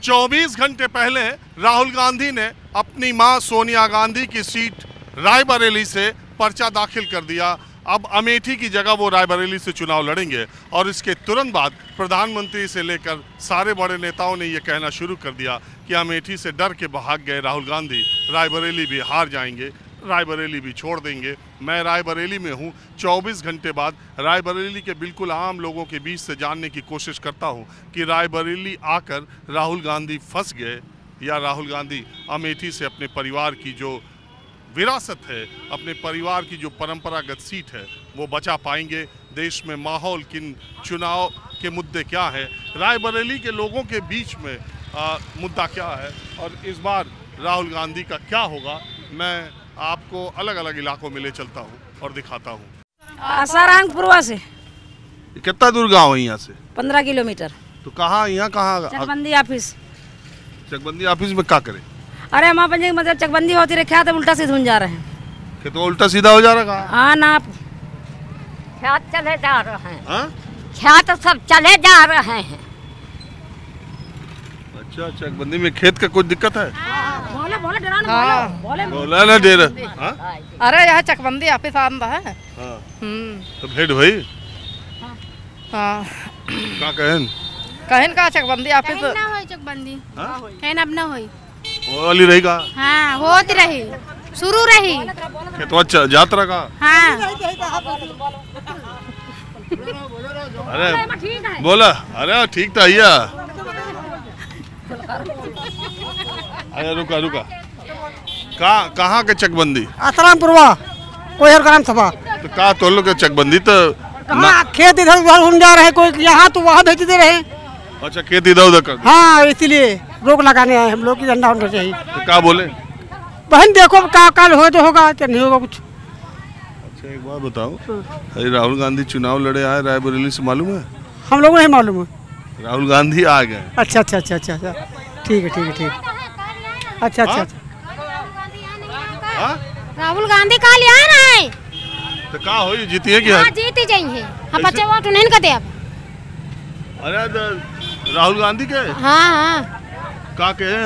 24 घंटे पहले राहुल गांधी ने अपनी मां सोनिया गांधी की सीट रायबरेली से पर्चा दाखिल कर दिया। अब अमेठी की जगह वो रायबरेली से चुनाव लड़ेंगे और इसके तुरंत बाद प्रधानमंत्री से लेकर सारे बड़े नेताओं ने ये कहना शुरू कर दिया कि अमेठी से डर के भाग गए राहुल गांधी, रायबरेली भी हार जाएंगे, रायबरेली भी छोड़ देंगे। मैं रायबरेली में हूँ। 24 घंटे बाद रायबरेली के बिल्कुल आम लोगों के बीच से जानने की कोशिश करता हूँ कि रायबरेली आकर राहुल गांधी फंस गए या राहुल गांधी अमेठी से अपने परिवार की जो विरासत है, अपने परिवार की जो परंपरागत सीट है, वो बचा पाएंगे। देश में माहौल किन, चुनाव के मुद्दे क्या है, रायबरेली के लोगों के बीच में मुद्दा क्या है और इस बार राहुल गांधी का क्या होगा, मैं आपको अलग अलग इलाकों में ले चलता हूँ और दिखाता हूँ। सारंगपुरवा से कितना दूर गाँव है यहाँ से? 15 किलोमीटर। तो कहाँ, यहाँ कहाँ? चकबंदी ऑफिस। चकबंदी ऑफिस में क्या करे? अरे हमारे पंजे मतलब चकबंदी होती रही, ख्यात उल्टा सीधा जा रहे हैं। कि तो उल्टा सीधा हो जा रहा है? हाँ ना, ख्यात चले जा रहे हैं। हाँ? ख्यात सब चले जा रहे हैं। अच्छा, चकबंदी में खेत का कोई दिक्कत है? बोले बोले डराना, हाँ। बोला ना डेरा। हाँ? अरे यहाँ चकबंदी ऑफिस आंदा है। हाँ। तो भेंट हुई? हाँ। क्या कहन? कहन का चकबंदी ऑफिस ना होई चकबंदी। हाँ? कहन अब ना होई। वो वाली रहेगा? हाँ, होत रही, शुरू रही। खेतवा यात्रा का? हाँ। अरे बोला, अरे ठीक था भैया। अरे रुका रुका, कहाँ के चकबंदी? आसारामपुरवा, कोई और ग्राम सभा। तो कहा तो लोग चकबंदी तो खेत इधर उधर घूम जा रहे, कोई यहाँ तो वहाँ भेजते रहे। अच्छा, खेत इधर उधर कर? हाँ, इसीलिए रोक लगाने आए हम लोग की, झंडा होना चाहिए। तो क्या बोले? बहन देखो क्या कल हो तो होगा, तो नहीं होगा कुछ। अच्छा एक बात बताओ, अरे राहुल गांधी चुनाव लड़े आए रायबरेली से, मालूम है? हम लोगों को नहीं मालूम है। राहुल गांधी आ गए। अच्छा अच्छा अच्छा अच्छा अच्छा, ठीक है ठीक है ठीक। अच्छा अच्छा अच्छा। राहुल गांधी कल यहाँ रहे। तो क्या हो, जीती है क्या? जीती जाएंगे, हम बच्चे वोट नहीं कर दे अब। अरे राहुल गांधी के? हाँ हाँ। क्या कहे?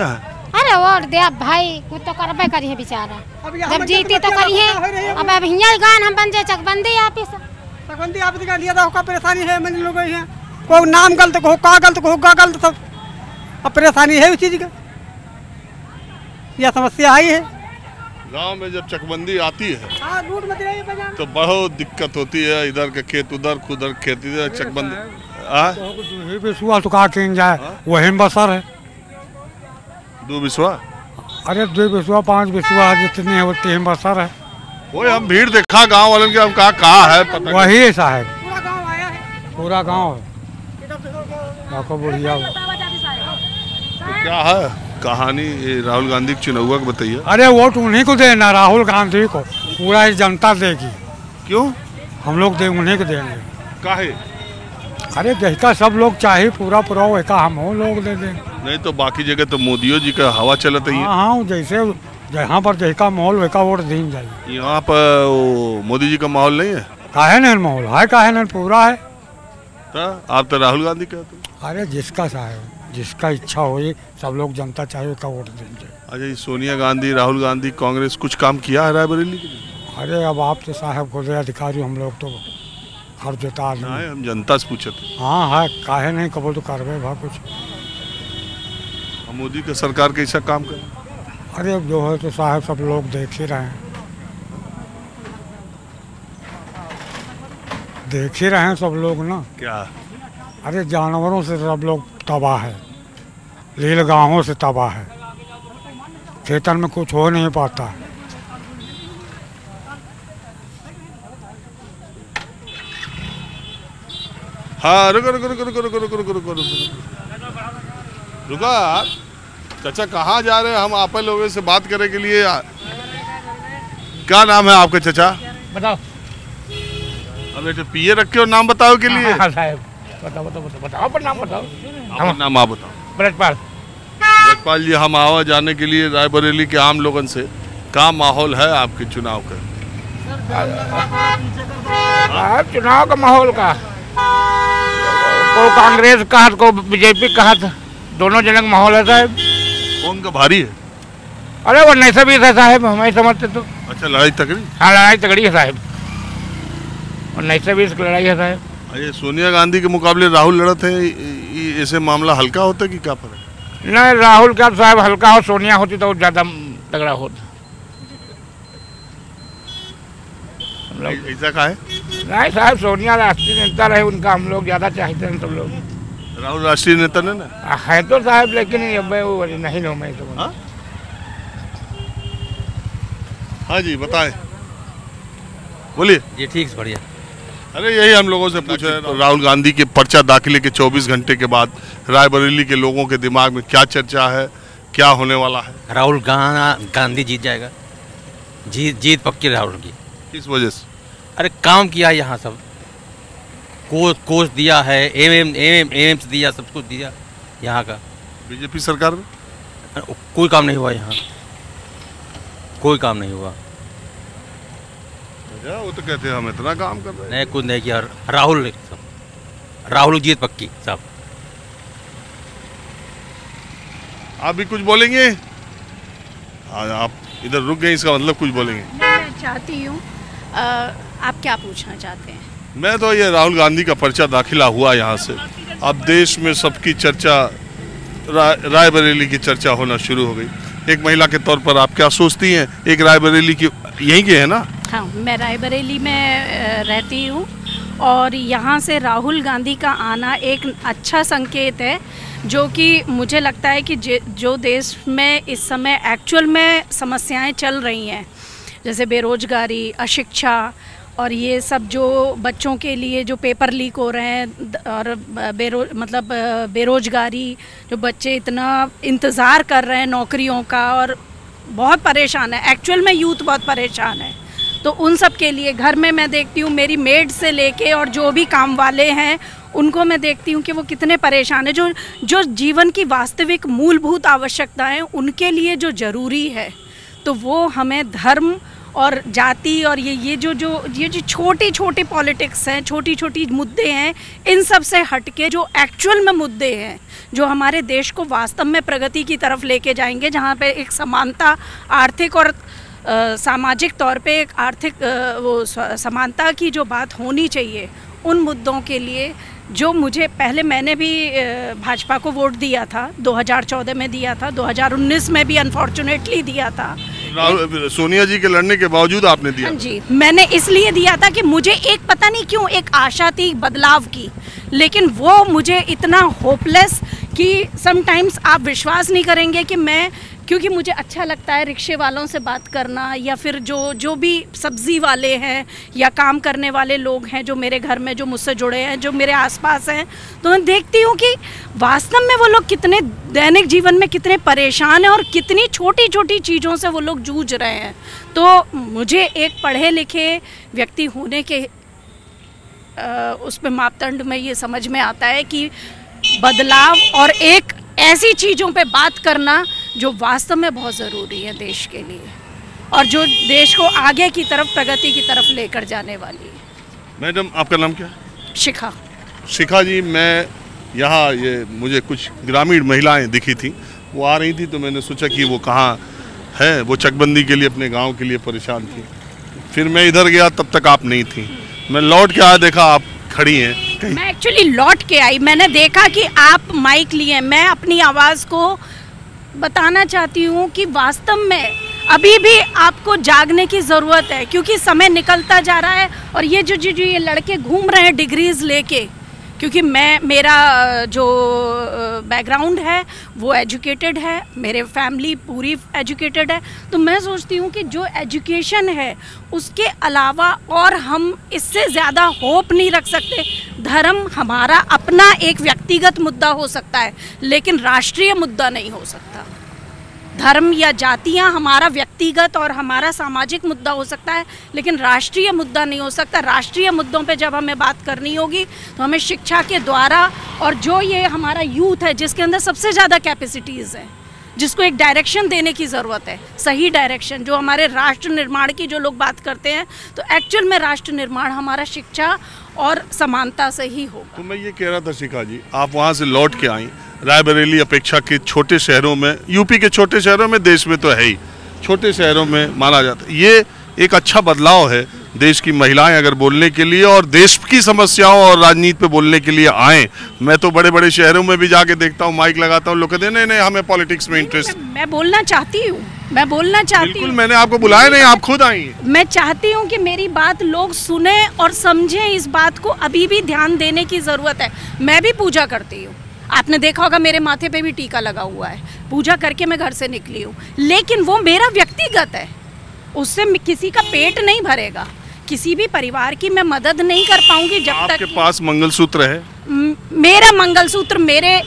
अरे वोट दे अब भाई, कुछ तो करबे करी है बेचारा, जब जीती तो करी है। अब यहाँ गान हम बन जाए चकबंदी ऑफिस। चकबंदी ऑफिस का लिया था, परेशानी है मैंने लोगों को। कोई नाम गलत को का गलत को का गलत, सब अब परेशानी है उस चीज का, यह समस्या आई है। गांव में जब चकबंदी आती है तो बहुत दिक्कत होती है, इधर के खेत उधर, खुदर खेत इधर, चकबंदी विश्वा तो कहा जाए वही बसर है। 2 विश्वा? अरे 2 विश्वा 5 विश्वा जितने होते हैं बसर है। वो हम भीड़ देखा गांव वालों के, हम कहा है पता वही ऐसा है, पूरा गांव है। बढ़िया तो क्या है कहानी राहुल गांधी के चुनाव का, बताइए। अरे वोट उन्हीं को देना, राहुल गांधी को, पूरा जनता देगी। क्यों? हम लोग उन्हीं को देंगे। काहे? अरे जैसा सब लोग चाहे पूरा पूरा वैसा हम लोग दे देंगे। नहीं तो बाकी जगह तो मोदियों जी का हवा चलता है। हाँ, जैसे जहाँ पर जैसा माहौल वैसा वोट दी जाए। यहाँ पर मोदी जी का माहौल नहीं है? काहे नहीं माहौल है, काहे नहीं पूरा है। तो आप तो राहुल गांधी कहते? अरे जिसका चाहे, जिसका इच्छा हो, सब लोग जनता चाहे का वोट देंगे। अच्छा, ये सोनिया गांधी, राहुल गांधी, कांग्रेस कुछ काम किया है रायबरेली के लिए? अरे अब आप तो साहब खुद अधिकारी, हम लोग तो हर जोता नहीं, हम जनता से पूछे थे। हाँ है, काहे नहीं कबो तो करवे भा कुछ। मोदी का सरकार कैसा काम कर? अरे अब जो है तो साहब सब लोग देख ही रहे हैं, देख ही रहे हैं सब लोग ना। क्या? अरे जानवरों से सब लोग तबाह है, लील गाँवों से तबाह है, खेतन में कुछ हो नहीं पाता है। हाँ रुको रुको रुको रुको रुको रुको रुको रुको रुको आप चाचा कहाँ जा रहे हैं? हम आप लोगों से बात करने के लिए। क्या नाम है आपका चाचा? बताओ। अब बेटे पिए रखे हो, नाम बताओ के लिए। हाँ साहब, बताओ बताओ बताओ बताओ, पर नाम बताओ। आपका नाम आप बताओ। ब्रजपाल। ब्रजपाल जी, हम आवा जाने के लिए रायबरेली के आम लोगों से, क्या माहौल है आपके चुनाव का? चुनाव का माहौल का, को कांग्रेस कहा, को बीजेपी कहा, दोनों जने का माहौल है साहब। कौन का भारी है? अरे वो नहीं सभी है साहब, हमें समझते तो। अच्छा, लड़ाई तगड़ी? हाँ, लड़ाई तगड़ी है साहब, और नहीं सभी लड़ाई है साहब। ये सोनिया गांधी के मुकाबले राहुल लड़त है, ऐसे मामला हल्का होता है कि क्या फर्क? नहीं, राहुल का साहब हल्का हो, सोनिया होती तो ज़्यादा तगड़ा होता। ऐसा का है? नहीं साहब, सोनिया राष्ट्रीय नेता रहे, उनका हम लोग ज़्यादा चाहते हैं सब लोग। राहुल राष्ट्रीय नेता ने ना है तो साहब, लेकिन अब वो नहीं लो मैं तो। हाँ जी, बताएं, बोलिए। ये ठीक, बढ़िया। अरे यही हम लोगों से पूछ रहे हैं, राहुल गांधी के पर्चा दाखिले के 24 घंटे के बाद रायबरेली के लोगों के दिमाग में क्या चर्चा है, क्या होने वाला है? राहुल गांधी जीत जाएगा, जीत पक्की राहुल की। किस वजह से? अरे काम किया यहाँ सब, कोच दिया है, एम्स दिया, सब कुछ दिया यहाँ का। बीजेपी सरकार में कोई काम नहीं हुआ यहाँ, कोई काम नहीं हुआ। वो तो कहते हैं हम इतना काम कर रहे हैं। नहीं, कुछ नहीं किया। राहुल जीत पक्की साहब। आप भी कुछ बोलेंगे? आप इधर रुक गए, इसका मतलब कुछ बोलेंगे? मैं चाहती हूँ, आप क्या पूछना चाहते हैं? मैं तो ये राहुल गांधी का पर्चा दाखिला हुआ यहाँ से, अब देश में सबकी चर्चा, रायबरेली की चर्चा होना शुरू हो गई। एक महिला के तौर पर आप क्या सोचती हैं? एक रायबरेली की, यहीं के है ना? हाँ, मैं रायबरेली में रहती हूँ और यहाँ से राहुल गांधी का आना एक अच्छा संकेत है, जो कि मुझे लगता है कि जो देश में इस समय एक्चुअल में समस्याएं चल रही हैं, जैसे बेरोजगारी, अशिक्षा और ये सब जो बच्चों के लिए जो पेपर लीक हो रहे हैं, और बेरोजगारी, जो बच्चे इतना इंतज़ार कर रहे हैं नौकरियों का और बहुत परेशान है, एक्चुअल में यूथ बहुत परेशान है। तो उन सब के लिए घर में मैं देखती हूँ, मेरी मेड से लेके और जो भी काम वाले हैं उनको मैं देखती हूँ कि वो कितने परेशान हैं। जो जीवन की वास्तविक मूलभूत आवश्यकताएं उनके लिए जो ज़रूरी है, तो वो हमें धर्म और जाति और ये जो छोटी छोटी पॉलिटिक्स हैं, छोटी छोटी मुद्दे हैं, इन सब से हटके जो एक्चुअल में मुद्दे हैं, जो हमारे देश को वास्तव में प्रगति की तरफ लेके जाएंगे, जहाँ पे एक समानता, आर्थिक और सामाजिक तौर पे एक आर्थिक समानता की जो बात होनी चाहिए, उन मुद्दों के लिए जो मुझे पहले, मैंने भी भाजपा को वोट दिया था, 2014 में दिया था, 2019 में भी अनफॉर्चुनेटली दिया था। सोनिया जी के लड़ने के बावजूद आपने दिया? हाँ जी, मैंने इसलिए दिया था कि मुझे एक पता नहीं क्यों एक आशा थी बदलाव की, लेकिन वो मुझे इतना होपलेस कि समटाइम्स आप विश्वास नहीं करेंगे कि मैं, क्योंकि मुझे अच्छा लगता है रिक्शे वालों से बात करना, या फिर जो भी सब्ज़ी वाले हैं या काम करने वाले लोग हैं जो मेरे घर में, जो मुझसे जुड़े हैं, जो मेरे आसपास हैं, तो मैं देखती हूँ कि वास्तव में वो लोग कितने दैनिक जीवन में कितने परेशान हैं और कितनी छोटी छोटी चीज़ों से वो लोग जूझ रहे हैं। तो मुझे एक पढ़े लिखे व्यक्ति होने के उस पे मापदंड में ये समझ में आता है कि बदलाव और एक ऐसी चीज़ों पे बात करना जो वास्तव में बहुत ज़रूरी है देश के लिए, और जो देश को आगे की तरफ, प्रगति की तरफ लेकर जाने वाली है। मैडम, आपका नाम क्या है? शिखा। शिखा जी, मैं यहाँ, ये मुझे कुछ ग्रामीण महिलाएं दिखी थी, वो आ रही थी, तो मैंने सोचा कि वो कहाँ है, वो चकबंदी के लिए, अपने गाँव के लिए परेशान थी। फिर मैं इधर गया, तब तक आप नहीं थी। मैं लौट के आया, देखा आप खड़ी हैं। मैं एक्चुअली लौट के आई, मैंने देखा कि आप माइक लिए। मैं अपनी आवाज़ को बताना चाहती हूँ कि वास्तव में अभी भी आपको जागने की ज़रूरत है, क्योंकि समय निकलता जा रहा है। और ये जो ये लड़के घूम रहे हैं डिग्रीज़ लेके, क्योंकि मेरा जो बैकग्राउंड है वो एजुकेटेड है, मेरे फैमिली पूरी एजुकेटेड है, तो मैं सोचती हूँ कि जो एजुकेशन है उसके अलावा और हम इससे ज़्यादा होप नहीं रख सकते। धर्म हमारा अपना एक व्यक्तिगत मुद्दा हो सकता है, लेकिन राष्ट्रीय मुद्दा नहीं हो सकता। धर्म या जातियां हमारा व्यक्तिगत और हमारा सामाजिक मुद्दा हो सकता है, लेकिन राष्ट्रीय मुद्दा नहीं हो सकता। राष्ट्रीय मुद्दों पे जब हमें बात करनी होगी तो हमें शिक्षा के द्वारा, और जो ये हमारा यूथ है जिसके अंदर सबसे ज़्यादा कैपेसिटीज़ है, जिसको एक डायरेक्शन देने की ज़रूरत है, सही डायरेक्शन, जो हमारे राष्ट्र निर्माण की जो लोग बात करते हैं, तो एक्चुअल में राष्ट्र निर्माण हमारा शिक्षा और समानता से ही होगा। तो मैं ये कह रहा था शिखा जी, आप वहाँ से लौट के आई, रायबरेली अपेक्षा के छोटे शहरों में, यूपी के छोटे शहरों में, देश में तो है ही, छोटे शहरों में माना जाता है। ये एक अच्छा बदलाव है। देश की महिलाएं अगर बोलने के लिए और देश की समस्याओं और राजनीति पे बोलने के लिए आए, मैं तो बड़े बड़े शहरों में भी जाके देखता हूँ, माइक लगाता हूँ, लोग कहते हैं नहीं नहीं हमें पॉलिटिक्स में इंटरेस्ट। मैं बोलना चाहती हूँ, मैं बोलना चाहती हूँ। मैंने आपको बुलाया नहीं, आप खुद आई हैं। मैं चाहती हूँ कि मेरी बात लोग सुने और समझें। इस बात को अभी भी ध्यान देने की ज़रूरत है। मैं भी पूजा करती हूँ, आपने देखा होगा मेरे माथे पे भी टीका लगा हुआ है, पूजा करके मैं घर से निकली हूँ, लेकिन वो मेरा व्यक्तिगत है, उससे किसी का पेट नहीं भरेगा, किसी भी परिवार की मैं मदद नहीं कर पाऊंगी जब तक। आपके पास मंगलसूत्र है? मेरा मंगलसूत्र मेरे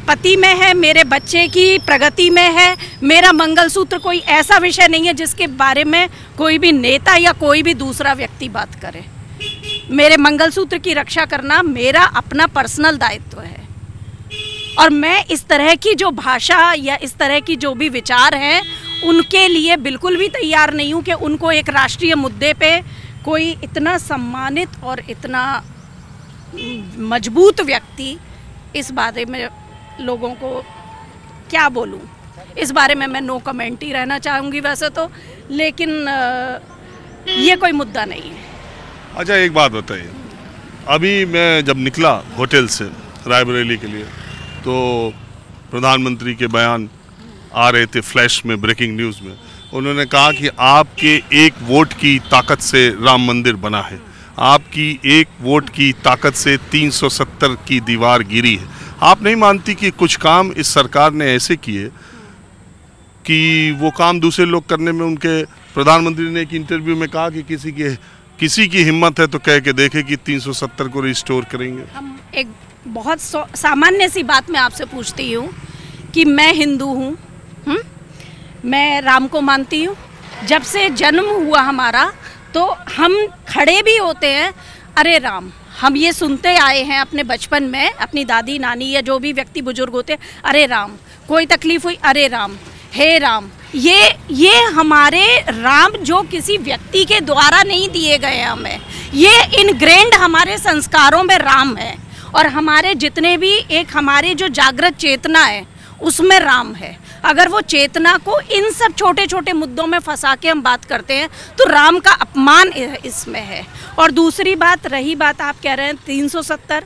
पति में है, मेरे बच्चे की प्रगति में है। मेरा मंगलसूत्र कोई ऐसा विषय नहीं है जिसके बारे में कोई भी नेता या कोई भी दूसरा व्यक्ति बात करे। मेरे मंगलसूत्र की रक्षा करना मेरा अपना पर्सनल दायित्व है, और मैं इस तरह की जो भाषा या इस तरह की जो भी विचार हैं उनके लिए बिल्कुल भी तैयार नहीं हूँ कि उनको एक राष्ट्रीय मुद्दे पे कोई इतना सम्मानित और इतना मजबूत व्यक्ति इस बारे में लोगों को क्या बोलूं, इस बारे में मैं नो कमेंट ही रहना चाहूँगी वैसे तो, लेकिन ये कोई मुद्दा नहीं है। अच्छा एक बात बताइए, अभी मैं जब निकला होटल से रायबरेली के लिए तो प्रधानमंत्री के बयान आ रहे थे फ्लैश में, ब्रेकिंग न्यूज़ में। उन्होंने कहा कि आपके एक वोट की ताकत से राम मंदिर बना है, आपकी एक वोट की ताकत से 370 की दीवार गिरी है। आप नहीं मानती कि कुछ काम इस सरकार ने ऐसे किए कि वो काम दूसरे लोग करने में उनके, प्रधानमंत्री ने एक इंटरव्यू में कहा कि किसी की हिम्मत है तो कह के देखे कि 370 को रिस्टोर करेंगे। हम एक बहुत सामान्य सी बात मैं आपसे पूछती हूँ कि मैं हिंदू हूँ, मैं राम को मानती हूँ। जब से जन्म हुआ हमारा तो हम खड़े भी होते हैं, अरे राम, हम ये सुनते आए हैं अपने बचपन में, अपनी दादी नानी या जो भी व्यक्ति बुजुर्ग होते हैं, अरे राम, कोई तकलीफ हुई, अरे राम, हे राम। ये हमारे राम जो किसी व्यक्ति के द्वारा नहीं दिए गए हमें, ये इनग्रेन्ड हमारे संस्कारों में राम है। और हमारे जितने भी एक हमारे जो जागृत चेतना है उसमें राम है। अगर वो चेतना को इन सब छोटे छोटे मुद्दों में फंसा के हम बात करते हैं तो राम का अपमान इसमें है। और दूसरी बात, रही बात आप कह रहे हैं 370,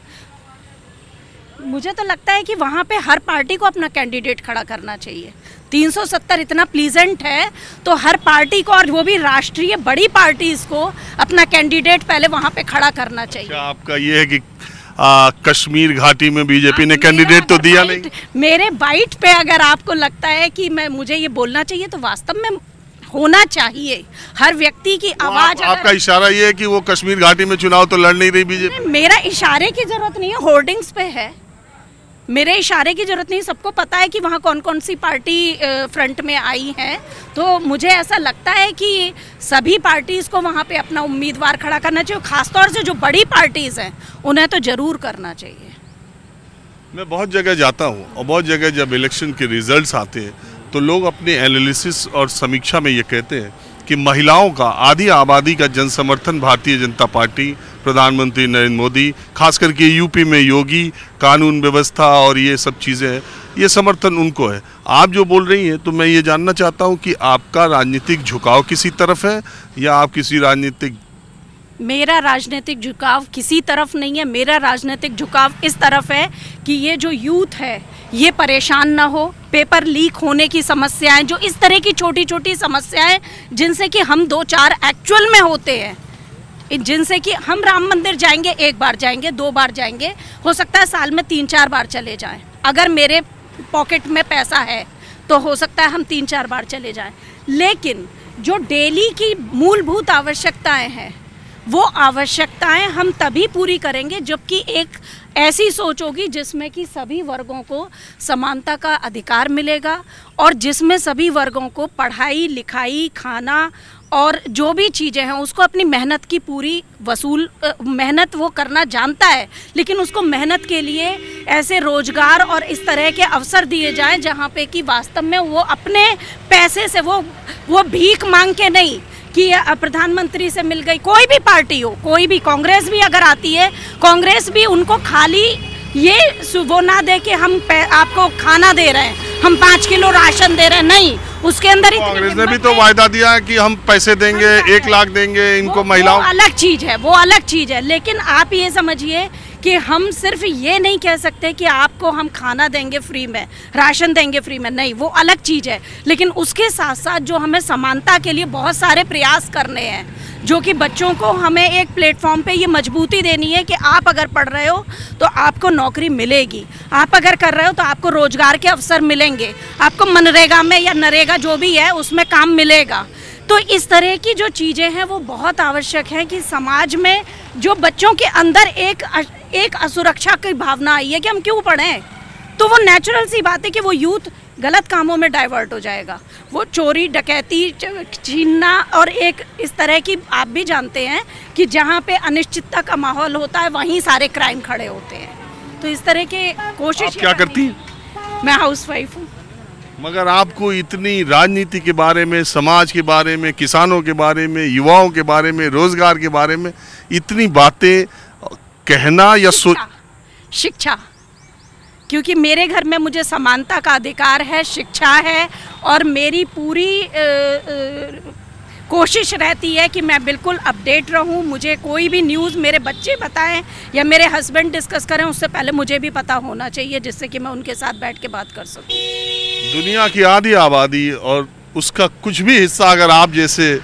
मुझे तो लगता है कि वहाँ पे हर पार्टी को अपना कैंडिडेट खड़ा करना चाहिए। 370 इतना प्लीजेंट है तो हर पार्टी को, और वो भी राष्ट्रीय बड़ी पार्टीज को, अपना कैंडिडेट पहले वहाँ पे खड़ा करना चाहिए। अच्छा, आपका ये है कि कश्मीर घाटी में बीजेपी ने कैंडिडेट तो दिया नहीं। मेरे बाइट पे अगर आपको लगता है कि मुझे ये बोलना चाहिए तो वास्तव में होना चाहिए। हर व्यक्ति की आवाज। आपका इशारा ये है कि वो कश्मीर घाटी में चुनाव तो लड़ नहीं रही बीजेपी? मेरा इशारे की जरूरत नहीं है, होर्डिंग्स पे है। मेरे इशारे की जरूरत नहीं, सबको पता है कि वहाँ कौन कौन सी पार्टी फ्रंट में आई है। तो मुझे ऐसा लगता है कि सभी पार्टीज़ को वहाँ पे अपना उम्मीदवार खड़ा करना चाहिए, खासतौर से जो बड़ी पार्टीज़ हैं उन्हें तो ज़रूर करना चाहिए। मैं बहुत जगह जाता हूँ और बहुत जगह जब इलेक्शन के रिजल्ट्स आते हैं तो लोग अपने एनालिसिस और समीक्षा में ये कहते हैं कि महिलाओं का, आधी आबादी का जनसमर्थन भारतीय जनता पार्टी, प्रधानमंत्री नरेंद्र मोदी, खास करके यूपी में योगी, कानून व्यवस्था और ये सब चीज़ें हैं, ये समर्थन उनको है। आप जो बोल रही हैं तो मैं ये जानना चाहता हूँ कि आपका राजनीतिक झुकाव किसी तरफ है या आप किसी राजनीतिक? मेरा राजनीतिक झुकाव किसी तरफ नहीं है। मेरा राजनीतिक झुकाव इस तरफ है कि ये जो यूथ है ये परेशान ना हो। पेपर लीक होने की समस्याएं, जो इस तरह की छोटी छोटी समस्याएं जिनसे कि हम 2-4 एक्चुअल में होते हैं, जिनसे कि हम राम मंदिर जाएंगे, 1 बार जाएंगे, 2 बार जाएंगे, हो सकता है साल में 3-4 बार चले जाएं। अगर मेरे पॉकेट में पैसा है तो हो सकता है हम 3-4 बार चले जाएं। लेकिन जो डेली की मूलभूत आवश्यकताएं हैं वो आवश्यकताएं हम तभी पूरी करेंगे जबकि एक ऐसी सोच होगी जिसमें कि सभी वर्गों को समानता का अधिकार मिलेगा और जिसमें सभी वर्गों को पढ़ाई लिखाई, खाना और जो भी चीज़ें हैं उसको अपनी मेहनत की पूरी मेहनत वो करना जानता है, लेकिन उसको मेहनत के लिए ऐसे रोजगार और इस तरह के अवसर दिए जाएं जहां पे कि वास्तव में वो अपने पैसे से वो भीख मांग के नहीं कि प्रधानमंत्री से मिल गई, कोई भी पार्टी हो, कोई भी, कांग्रेस भी अगर आती है, कांग्रेस भी उनको खाली ये वो ना दे के हम आपको खाना दे रहे हैं, हम 5 किलो राशन दे रहे हैं, नहीं, उसके अंदर कांग्रेस ने भी तो वायदा दिया है कि हम पैसे देंगे, 1 लाख देंगे इनको महिलाओं। वो अलग चीज है, वो अलग चीज है। लेकिन आप ये समझिए कि हम सिर्फ ये नहीं कह सकते कि आपको हम खाना देंगे फ्री में, राशन देंगे फ्री में, नहीं, वो अलग चीज़ है। लेकिन उसके साथ साथ जो हमें समानता के लिए बहुत सारे प्रयास करने हैं, जो कि बच्चों को हमें एक प्लेटफॉर्म पे ये मजबूती देनी है कि आप अगर पढ़ रहे हो तो आपको नौकरी मिलेगी, आप अगर कर रहे हो तो आपको रोजगार के अवसर मिलेंगे, आपको मनरेगा में या नरेगा जो भी है उसमें काम मिलेगा। तो इस तरह की जो चीज़ें हैं वो बहुत आवश्यक हैं कि समाज में जो बच्चों के अंदर एक असुरक्षा की भावना आई है कि हम क्यों पढ़ें, तो वो नेचुरल सी बात है कि वो यूथ गलत कामों में डाइवर्ट हो जाएगा। वो चोरी, डकैती, छीनना और एक इस तरह की, आप भी जानते हैं कि जहाँ पे अनिश्चितता का माहौल होता है वहीं सारे क्राइम खड़े होते हैं। तो इस तरह के कोशिश। आप क्या करती हैं? मैं हाउसवाइफ हूँ। मगर आपको इतनी राजनीति के बारे में, समाज के बारे में, किसानों के बारे में, युवाओं के बारे में, रोजगार के बारे में इतनी बातें कहना या शिक्षा, क्योंकि मेरे घर में मुझे समानता का अधिकार है, शिक्षा है, और मेरी पूरी कोशिश रहती है कि मैं बिल्कुल अपडेट रहूं। मुझे कोई भी न्यूज़ मेरे बच्चे बताएं या मेरे हस्बैंड डिस्कस करें, उससे पहले मुझे भी पता होना चाहिए, जिससे कि मैं उनके साथ बैठ के बात कर सकूं। दुनिया की आधी आबादी और उसका कुछ भी हिस्सा अगर आप जैसे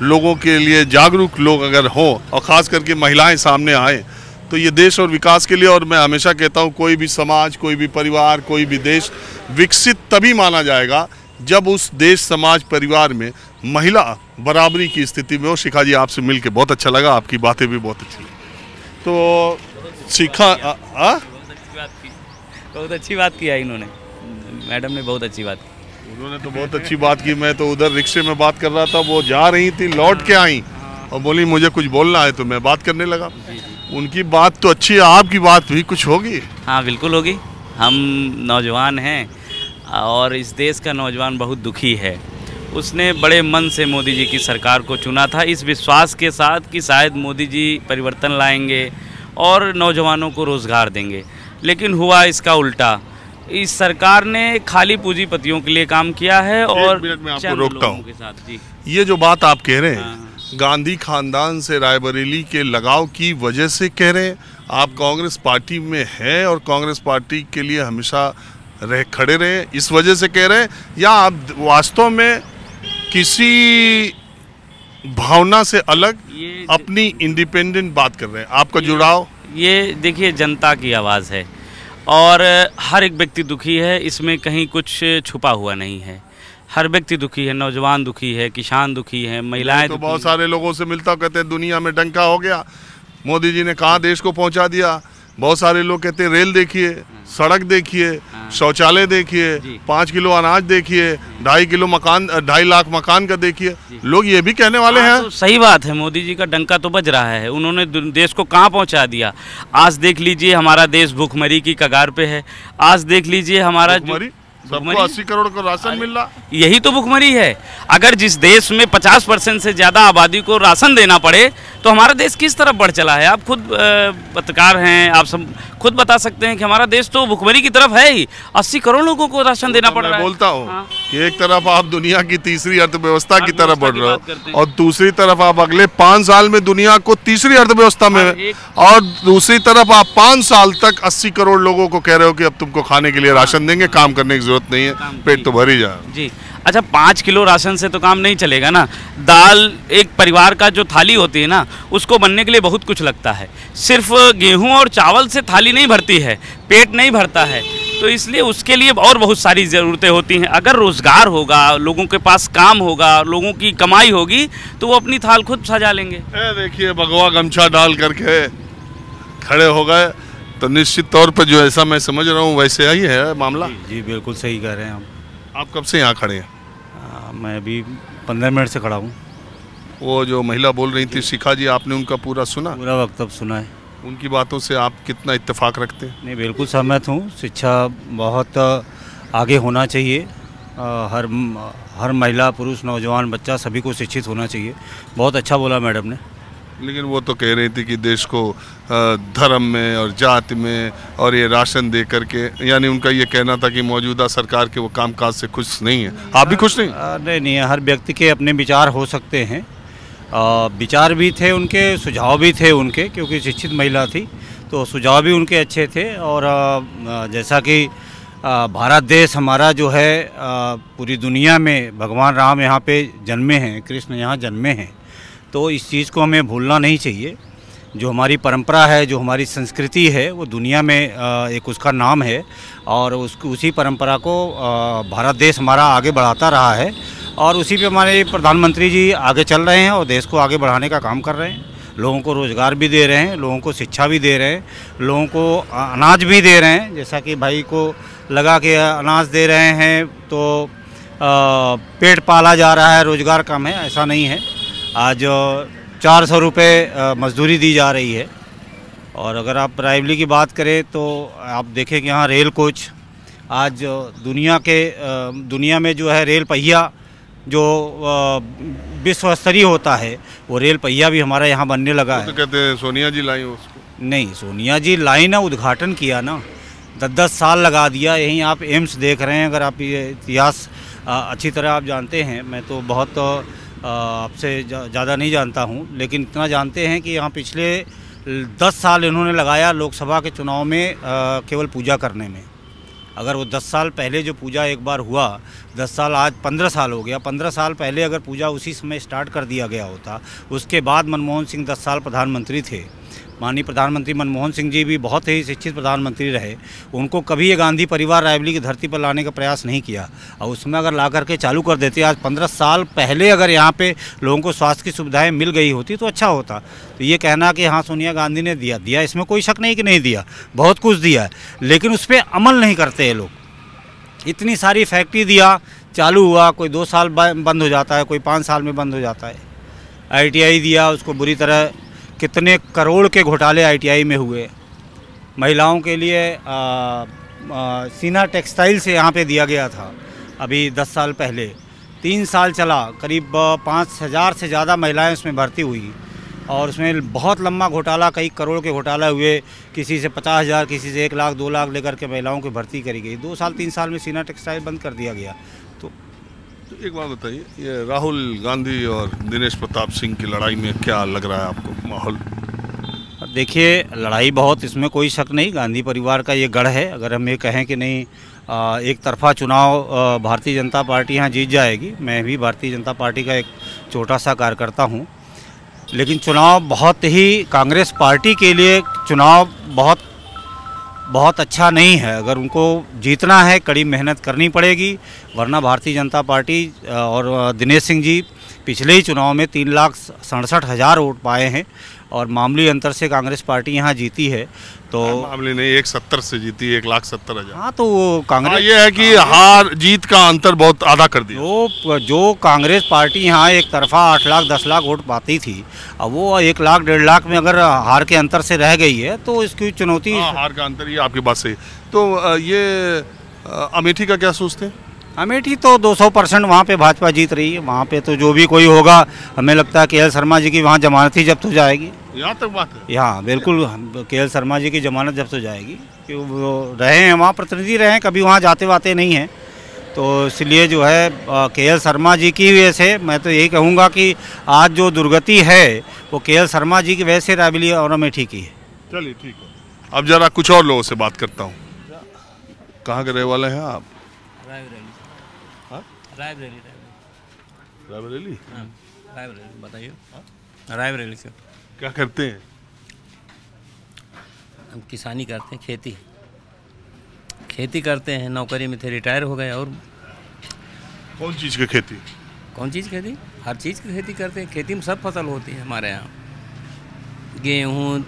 लोगों के लिए जागरूक लोग अगर हों, और ख़ास करके महिलाएं सामने आएँ, तो ये देश और विकास के लिए, और मैं हमेशा कहता हूँ कोई भी समाज, कोई भी परिवार, कोई भी देश विकसित तभी माना जाएगा जब उस देश, समाज, परिवार में महिला बराबरी की स्थिति में हो। शिखा जी, आपसे मिलके बहुत अच्छा लगा, आपकी बातें भी बहुत अच्छी लगी। तो शिखा बहुत अच्छी बात किया इन्होंने, मैडम ने बहुत अच्छी बात की। उन्होंने तो बहुत अच्छी बात की। मैं तो उधर रिक्शे में बात कर रहा था, वो जा रही थी, लौट के आई और बोली मुझे कुछ बोलना है, तो मैं बात करने लगा। उनकी बात तो अच्छी है, आपकी बात भी कुछ होगी। हाँ बिल्कुल होगी। हम नौजवान हैं और इस देश का नौजवान बहुत दुखी है। उसने बड़े मन से मोदी जी की सरकार को चुना था, इस विश्वास के साथ कि शायद मोदी जी परिवर्तन लाएंगे और नौजवानों को रोज़गार देंगे। लेकिन हुआ इसका उल्टा। इस सरकार ने खाली पूंजीपतियों के लिए काम किया है। और 1 मिनट में आपको रोकता हूँ। ये जो बात आप कह रहे हैं, गांधी खानदान से रायबरेली के लगाव की वजह से कह रहे हैं? आप कांग्रेस पार्टी में हैं और कांग्रेस पार्टी के लिए हमेशा खड़े रहे, इस वजह से कह रहे हैं, या आप वास्तव में किसी भावना से अलग अपनी इंडिपेंडेंट बात कर रहे हैं? आपका जुड़ाव? ये देखिए, जनता की आवाज़ है और हर एक व्यक्ति दुखी है, इसमें कहीं कुछ छुपा हुआ नहीं है। हर व्यक्ति दुखी है, नौजवान दुखी है, किसान दुखी है, महिलाएं तो बहुत सारे लोगों से मिलता हूं, कहते हैं दुनिया में डंका हो गया, मोदी जी ने कहाँ देश को पहुंचा दिया। बहुत सारे लोग कहते हैं रेल देखिए, सड़क देखिए, शौचालय देखिए, 5 किलो अनाज देखिए, 2.5 किलो मकान, 2.5 लाख मकान का देखिए। लोग ये भी कहने वाले हैं। तो सही बात है, मोदी जी का डंका तो बज रहा है। उन्होंने देश को कहाँ पहुँचा दिया। आज देख लीजिए, हमारा देश भूखमरी की कगार पे है। आज देख लीजिए हमारा सबको 80 करोड़ का राशन मिल रहा, यही तो भुखमरी है। अगर जिस देश में 50% से ज़्यादा आबादी को राशन देना पड़े तो हमारा देश किस तरफ बढ़ चला है। आप खुद पत्रकार हैं, आप सब खुद बता सकते हैं कि हमारा देश तो भुखमरी की तरफ है ही। 80 करोड़ लोगों को राशन देना पड़ रहा है। बोलता हूँ कि एक तरफ आप दुनिया की तीसरी अर्थव्यवस्था की तरफ बढ़ रहे हो और दूसरी तरफ आप अगले 5 साल में दुनिया को तीसरी अर्थव्यवस्था में, और दूसरी तरफ आप 5 साल तक 80 करोड़ लोगों को कह रहे हो कि अब तुमको खाने के लिए राशन देंगे, काम करने की जरूरत नहीं है, पेट तो भर ही जाए। जी अच्छा, 5 किलो राशन से तो काम नहीं चलेगा ना। दाल, एक परिवार का जो थाली होती है ना, उसको बनने के लिए बहुत कुछ लगता है। सिर्फ गेहूं और चावल से थाली नहीं भरती है, पेट नहीं भरता है। तो इसलिए उसके लिए और बहुत सारी ज़रूरतें होती हैं। अगर रोज़गार होगा, लोगों के पास काम होगा, लोगों की कमाई होगी, तो वो अपनी थाल खुद सजा लेंगे। देखिए, भगवा गमछा डाल करके खड़े हो गए, तो निश्चित तौर पर जो ऐसा मैं समझ रहा हूँ वैसे ही है मामला। जी बिल्कुल सही कह रहे हैं हम। आप कब से यहाँ खड़े हैं? मैं अभी 15 मिनट से खड़ा हूँ। वो जो महिला बोल रही थी शिखा जी, आपने उनका पूरा सुना? पूरा वक्तव्य सुना है। उनकी बातों से आप कितना इत्तेफाक रखते हैं? नहीं, बिल्कुल सहमत हूँ। शिक्षा बहुत आगे होना चाहिए। हर महिला, पुरुष, नौजवान, बच्चा सभी को शिक्षित होना चाहिए। बहुत अच्छा बोला मैडम ने। लेकिन वो तो कह रही थी कि देश को धर्म में और जाति में और ये राशन दे करके, यानी उनका ये कहना था कि मौजूदा सरकार के वो कामकाज से खुश नहीं है। आप भी खुश नहीं? नहीं, हर व्यक्ति के अपने विचार हो सकते हैं। विचार भी थे उनके, सुझाव भी थे उनके, क्योंकि शिक्षित महिला थी तो सुझाव भी उनके अच्छे थे। और जैसा कि भारत देश हमारा जो है पूरी दुनिया में भगवान राम यहाँ पे जन्मे हैं, कृष्ण यहाँ जन्मे हैं, तो इस चीज़ को हमें भूलना नहीं चाहिए। जो हमारी परंपरा है, जो हमारी संस्कृति है, वो दुनिया में एक उसका नाम है और उसी परंपरा को भारत देश हमारा आगे बढ़ाता रहा है और उसी पे हमारे प्रधानमंत्री जी आगे चल रहे हैं और देश को आगे बढ़ाने का काम कर रहे हैं। लोगों को रोज़गार भी दे रहे हैं, लोगों को शिक्षा भी दे रहे हैं, लोगों को अनाज भी दे रहे हैं। जैसा कि भाई को लगा के अनाज दे रहे हैं तो पेट पाला जा रहा है, रोज़गार कम है, ऐसा नहीं है। आज 400 रुपये मजदूरी दी जा रही है। और अगर आप रायबरेली की बात करें तो आप देखें कि यहाँ रेल कोच आज दुनिया में जो है रेल पहिया जो विश्व स्तरीय होता है, वो रेल पहिया भी हमारा यहाँ बनने लगा है। तो कहते हैं सोनिया जी लाई उसको। नहीं, सोनिया जी लाई ना, उद्घाटन किया ना, 10 साल लगा दिया। यहीं आप एम्स देख रहे हैं। अगर आप ये इतिहास अच्छी तरह आप जानते हैं, मैं तो बहुत आपसे ज़्यादा नहीं जानता हूं, लेकिन इतना जानते हैं कि यहाँ पिछले 10 साल इन्होंने लगाया लोकसभा के चुनाव में केवल पूजा करने में। अगर वो 10 साल पहले जो पूजा एक बार हुआ, 10 साल आज 15 साल हो गया, 15 साल पहले अगर पूजा उसी समय स्टार्ट कर दिया गया होता। उसके बाद मनमोहन सिंह 10 साल प्रधानमंत्री थे। माननीय प्रधानमंत्री मनमोहन सिंह जी भी बहुत ही शिक्षित प्रधानमंत्री रहे। उनको कभी ये गांधी परिवार रायबरेली की धरती पर लाने का प्रयास नहीं किया और उसमें अगर ला करके चालू कर देते, आज 15 साल पहले अगर यहाँ पे लोगों को स्वास्थ्य की सुविधाएं मिल गई होती तो अच्छा होता। तो ये कहना कि हाँ सोनिया गांधी ने दिया, इसमें कोई शक नहीं कि नहीं दिया, बहुत कुछ दिया है, लेकिन उस पर अमल नहीं करते हैं लोग। इतनी सारी फैक्ट्री दिया, चालू हुआ, कोई 2 साल बंद हो जाता है, कोई 5 साल में बंद हो जाता है। ITI दिया, उसको बुरी तरह कितने करोड़ के घोटाले ITI में हुए। महिलाओं के लिए सीना टेक्सटाइल से यहाँ पे दिया गया था अभी 10 साल पहले, 3 साल चला, करीब 5000 से ज़्यादा महिलाएं उसमें भर्ती हुई और उसमें बहुत लंबा घोटाला, कई करोड़ के घोटाला हुए। किसी से 50,000, किसी से 1 लाख 2 लाख लेकर के महिलाओं की भर्ती करी गई। 2 साल 3 साल में सीना टेक्सटाइल बंद कर दिया गया। तो एक बात बताइए, ये राहुल गांधी और दिनेश प्रताप सिंह की लड़ाई में क्या लग रहा है आपको माहौल? देखिए, लड़ाई बहुत, इसमें कोई शक नहीं, गांधी परिवार का ये गढ़ है। अगर हम ये कहें कि नहीं एक तरफा चुनाव भारतीय जनता पार्टी यहाँ जीत जाएगी, मैं भी भारतीय जनता पार्टी का एक छोटा सा कार्यकर्ता हूँ, लेकिन चुनाव बहुत ही कांग्रेस पार्टी के लिए चुनाव बहुत अच्छा नहीं है। अगर उनको जीतना है, कड़ी मेहनत करनी पड़ेगी, वरना भारतीय जनता पार्टी और दिनेश सिंह जी पिछले ही चुनाव में 3,67,000 वोट पाए हैं और मामूली अंतर से कांग्रेस पार्टी यहाँ जीती है। तो मामले नहीं, 170 से जीती, 1,70,000। हाँ, तो वो कांग्रेस ये है कि हार जीत का अंतर बहुत आधा कर दिया। जो कांग्रेस पार्टी यहाँ एक तरफा 8 लाख 10 लाख वोट पाती थी, अब वो 1 लाख 1.5 लाख में अगर हार के अंतर से रह गई है तो इसकी चुनौती। हार का अंतर, ये आपकी बात सही। तो ये अमेठी का क्या सोचते हैं? अमेठी तो 200% वहाँ पे भाजपा जीत रही है। वहाँ पे तो जो भी कोई होगा, हमें लगता है KL शर्मा जी की वहाँ जमानत ही जब्त हो जाएगी। यहाँ तक बात है? हाँ बिल्कुल, KL शर्मा जी की जमानत जब्त हो जाएगी, क्योंकि वो रहे हैं वहाँ, प्रतिनिधि रहे हैं, कभी वहाँ जाते वाते नहीं हैं। तो इसलिए जो है KL शर्मा जी की वजह से मैं तो यही कहूँगा कि आज जो दुर्गति है वो KL शर्मा जी की वजह से रायबरेली और अमेठी की है। चलिए ठीक है, अब जरा कुछ और लोगों से बात करता हूँ। कहाँ के रहने वाले हैं आप? रायबरेली। रायबरेली? हाँ, रायबरेली बताइए। रायबरेली से क्या करते हैं? हम किसानी करते हैं, खेती करते हैं। नौकरी में थे, रिटायर हो गए। और कौन चीज़ की खेती? कौन चीज़ खेती? हर चीज़ की खेती करते हैं। खेती में सब फसल होती है हमारे यहाँ, गेहूँ,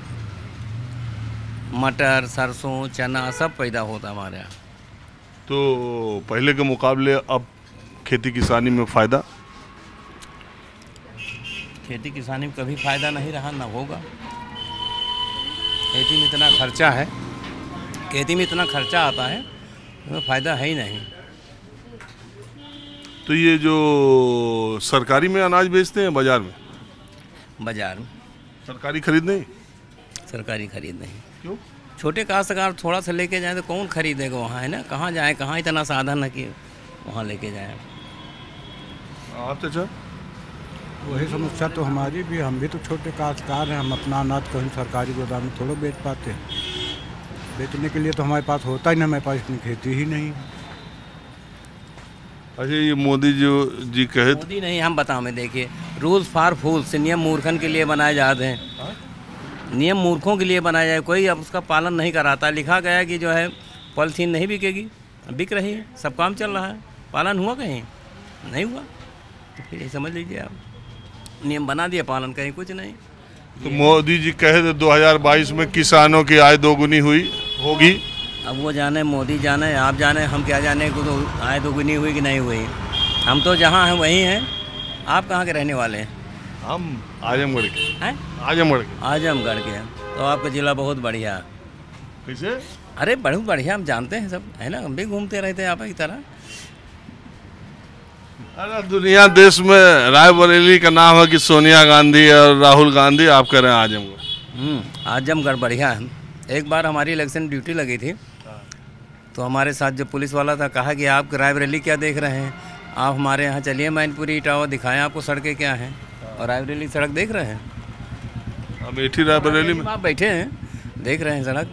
मटर, सरसों, चना सब पैदा होता है हमारे यहाँ। तो पहले के मुकाबले अब खेती किसानी में फ़ायदा? खेती किसानी में कभी फ़ायदा नहीं रहा, ना होगा। खेती में इतना खर्चा है, खेती में इतना खर्चा आता है, उसमें फ़ायदा है ही नहीं। तो ये जो सरकारी में अनाज बेचते हैं बाज़ार में? बाज़ार में सरकारी खरीद नहीं? सरकारी खरीद नहीं। क्यों? छोटे काश्तकार थोड़ा सा लेके जाए तो कौन खरीदेगा वहाँ, है ना? कहाँ जाए, कहाँ इतना साधन है कि वहाँ लेके जाए। आप चाचा? वही समस्या तो हमारी भी, हम भी तो छोटे काश्तकार हैं, हम अपना अनाज कहीं सरकारी गोदाम में थोड़ा बेच पाते हैं। बेचने के लिए तो हमारे पास होता ही नहीं, हमारे पास इतनी खेती ही नहीं। अच्छा, ये मोदी जी कहे, मोदी नहीं, हम बताओ में देखिए, रूल्स फॉर फूल्स, नियम मूर्खन के लिए बनाए जाते हैं। नियम मूर्खों के लिए बनाया जाए, कोई अब उसका पालन नहीं कराता। लिखा गया कि जो है पॉलिथीन नहीं बिकेगी, बिक रही है, सब काम चल रहा है, पालन हुआ कहीं नहीं हुआ। तो फिर ये समझ लीजिए आप, नियम बना दिया, पालन कहीं कुछ नहीं। तो मोदी जी कहे थे 2022 में किसानों की आय दोगुनी होगी। अब वो जाने, मोदी जाने, आप जाने, हम क्या जाने को, तो आय दोगुनी हुई कि नहीं हुई। हम तो जहाँ हैं वहीं हैं। आप कहाँ के रहने वाले हैं? हम आजमगढ़ के हैं। आजमगढ़ के हैं। तो आपका ज़िला बहुत बढ़िया। कैसे? अरे बहुत बढ़िया, हम जानते हैं सब, है ना? हम भी घूमते रहते हैं आप की तरह। अरे दुनिया देश में रायबरेली का नाम है कि सोनिया गांधी और राहुल गांधी, आप कह रहे हैं आजमगढ़। आजमगढ़ बढ़िया है। एक बार हमारी इलेक्शन ड्यूटी लगी थी, तो हमारे साथ जो पुलिस वाला था कहा कि आप रायबरेली क्या देख रहे हैं, आप हमारे यहाँ चलिए, मैनपुरी इटावा दिखाएं आपको सड़कें क्या हैं। और रायबरेली सड़क देख रहे हैं। अमेठी रायबरेली में आप बैठे हैं, देख रहे हैं सड़क।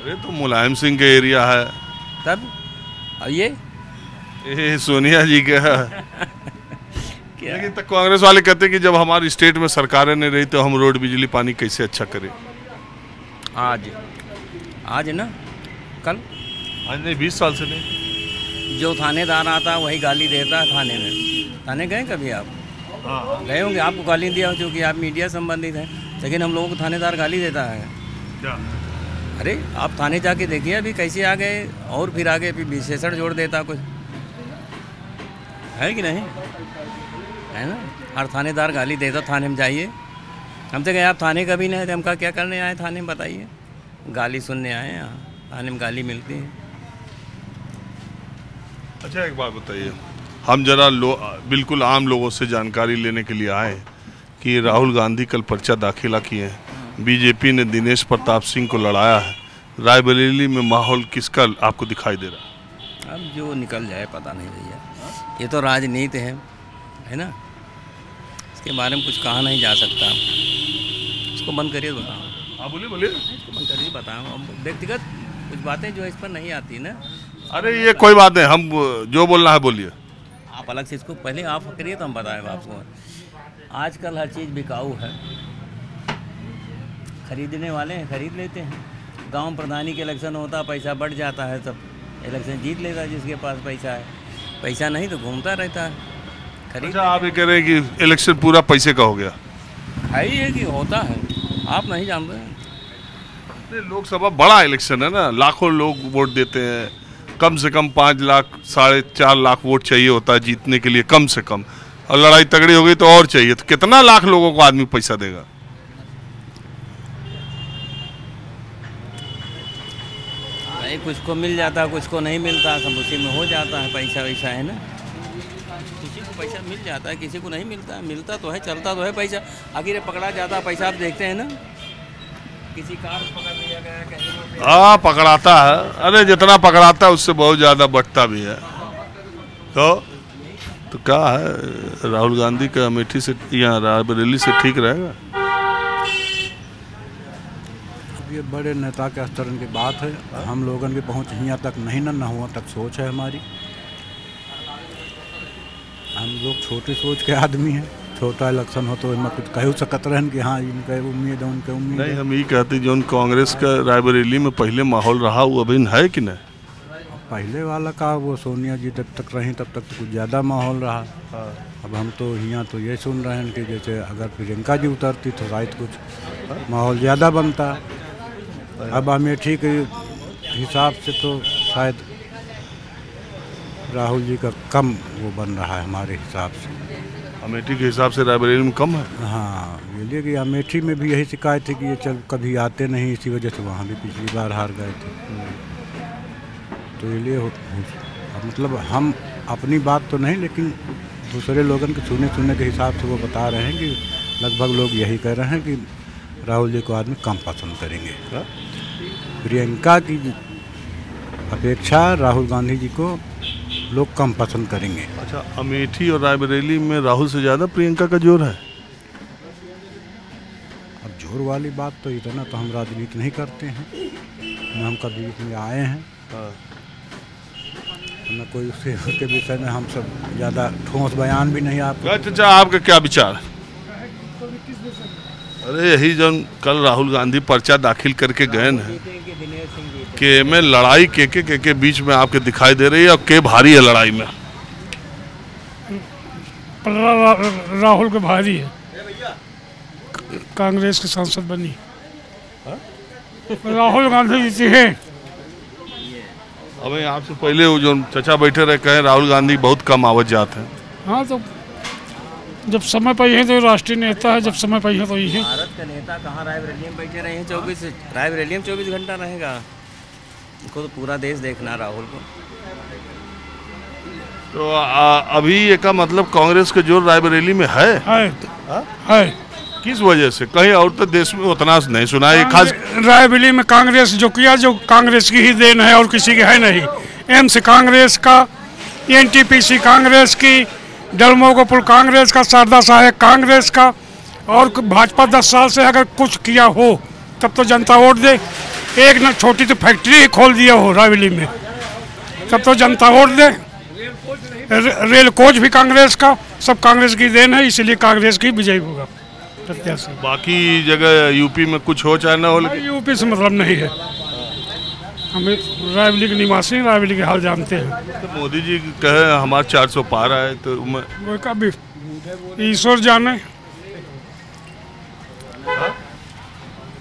अरे तो मुलायम सिंह के एरिया है तब। और ये सोनिया जी का लेकिन तक कांग्रेस वाले कहते कि जब हमारी स्टेट में सरकारें नहीं रही तो हम रोड बिजली पानी कैसे अच्छा करें। आज ना, कल आज नहीं, 20 साल से नहीं। जो थानेदार आता वही गाली देता है थाने में। थाने गए कभी आप? हाँ। गए होंगे, आपको गाली दिया हो क्योंकि आप मीडिया संबंधित हैं, लेकिन हम लोगों को थानेदार गाली देता है। क्या? अरे आप थाने जाके देखिए अभी कैसे आ गए, और फिर आगे फिर विशेषण जोड़ देता कुछ, है कि नहीं? है ना? हर थानेदार गाली देता। थाने में जाइए, हमसे कहे आप थाने कभी नहीं, हम कहा क्या करने आए थाने में, बताइए। गाली सुनने आए हैं, यहाँ थाने में गाली मिलती है। अच्छा एक बात बताइए, हम जरा बिल्कुल आम लोगों से जानकारी लेने के लिए आए कि राहुल गांधी कल पर्चा दाखिला किए हैं, बीजेपी ने दिनेश प्रताप सिंह को लड़ाया है, रायबरेली में माहौल किसका आपको दिखाई दे रहा है? अब जो निकल जाए पता नहीं भैया, ये तो राजनीति है ना, इसके बारे में कुछ कहा नहीं जा सकता। इसको बंद करिए, बताओ। हाँ बोलिए। इसको बंद करिए, बताओ। व्यक्तिगत कुछ बातें जो इस पर नहीं आती ना। अरे ये कोई बात नहीं, हम जो बोलना है बोलिए। आप अलग से इसको पहले आप करिए तो हम बताएंगे आपको। आजकल हर चीज़ बिकाऊ है, खरीदने वाले हैं खरीद लेते हैं। गांव प्रधानी के इलेक्शन होता, पैसा बढ़ जाता है, सब इलेक्शन जीत लेता है जिसके पास पैसा है। पैसा नहीं तो घूमता रहता है, खरीद। अच्छा, आप ये कह रहे हैं कि इलेक्शन पूरा पैसे का हो गया? है ही है कि होता है, आप नहीं जानते हैं। लोकसभा बड़ा इलेक्शन है ना, लाखों लोग वोट देते हैं, कम से कम 5 लाख 4.5 लाख वोट चाहिए होता है जीतने के लिए, कम से कम। और लड़ाई तगड़ी हो गई तो और चाहिए, तो कितना लाख लोगों को आदमी पैसा देगा? भाई कुछ को मिल जाता, कुछ को नहीं मिलता, सब उसी में हो जाता है। पैसा वैसा है ना, किसी को पैसा मिल जाता है, किसी को नहीं मिलता। मिलता तो है, चलता तो है पैसा। आखिर पकड़ा जाता पैसा, आप देखते हैं ना, किसी कार पकड़ लिया गया कहीं। हाँ पकड़ाता है, अरे जितना पकड़ाता है उससे बहुत ज़्यादा बढ़ता भी है। तो क्या है, राहुल गांधी का अमेठी से या रायबरेली से ठीक रहेगा? ये बड़े नेता के स्तर की बात है, हम लोगन की पहुंच यहाँ तक नहीं ना हुआ तक सोच है हमारी। हम लोग छोटी सोच के आदमी हैं, छोटा इलेक्शन हो तो इनमें कुछ कह सकते रहन कि हाँ इनके उम्मीद है, उनके उम्मीद नहीं। हम ये कहते जो कांग्रेस का रायबरेली में पहले माहौल रहा वो अभी है कि नहीं? पहले वाला का वो सोनिया जी जब तक रही तब तक तो कुछ ज़्यादा माहौल रहा। अब हम तो यहाँ तो ये सुन रहे हैं कि जैसे अगर प्रियंका जी उतरती तो शायद कुछ माहौल ज़्यादा बनता। अब अमेठी के हिसाब से तो शायद राहुल जी का कम वो बन रहा है हमारे हिसाब से। अमेठी के हिसाब से रायबरेली में कम है? हाँ, ये कि अमेठी में भी यही शिकायत थी कि ये चल कभी आते नहीं, इसी वजह से वहाँ भी पिछली बार हार गए थे। तो ये मतलब हम अपनी बात तो नहीं, लेकिन दूसरे लोगों के सुने के हिसाब से वो बता रहे हैं कि लगभग लोग यही कह रहे हैं कि राहुल जी को आदमी कम पसंद करेंगे। प्रियंका की अपेक्षा राहुल गांधी जी को लोग कम पसंद करेंगे। अच्छा, अमेठी और रायबरेली में राहुल से ज़्यादा प्रियंका का जोर है? अब जोर वाली बात तो इतना तो हम राजनीति नहीं करते हैं, न हम कभी इसमें आए हैं, न कोई उसके विषय में हम सब ज़्यादा ठोस बयान भी नहीं। आपको अच्छा, आपका क्या विचार है? अरे यही जो कल राहुल गांधी पर्चा दाखिल करके गए हैं कि में लड़ाई के बीच में आपके दिखाई दे रही है, और के भारी है लड़ाई में? राहुल के भारी है, कांग्रेस के सांसद बनी राहुल गांधी जी है। अबे आपसे पहले वो जो चचा बैठे रहे कहे राहुल गांधी बहुत कम आवत जाते हैं। हाँ, तो जब समय पर है तो राष्ट्रीय नेता है, जब समय पर है तो ये भारत का नेता कहाँ रायबरेली में बैठे रहे हैं 24 रायबरेली में 24 घंटा रहेगा। उनको तो पूरा देश देखना राहुल को। तो अभी ये का मतलब कांग्रेस का जोर रायबरेली में है? किस वजह से? कहीं और तो देश में उतना नहीं सुना है। खास रायबरेली में कांग्रेस जो किया, जो कांग्रेस की ही देन है और किसी की है नहीं। एम्स कांग्रेस का, एनटीपीसी कांग्रेस की, डलमोगोपुर कांग्रेस का, शारदा साहेब कांग्रेस का, और भाजपा 10 साल से अगर कुछ किया हो तब तो जनता वोट दे। एक न छोटी तो फैक्ट्री ही खोल दिया हो रायबरेली में, तब तो जनता वोट दे। रेल कोच भी कांग्रेस का, सब कांग्रेस की देन है, इसलिए कांग्रेस की विजय होगा प्रत्याशी। बाकी जगह यूपी में कुछ हो चाहे ना हो, लेकिन यूपी से मतलब नहीं है। हमें रायबरेली के निवासी रायबरेली के हाल जानते हैं। तो मोदी जी कहे हमारा 400 पार है, तो वो कभी ईश्वर जाने।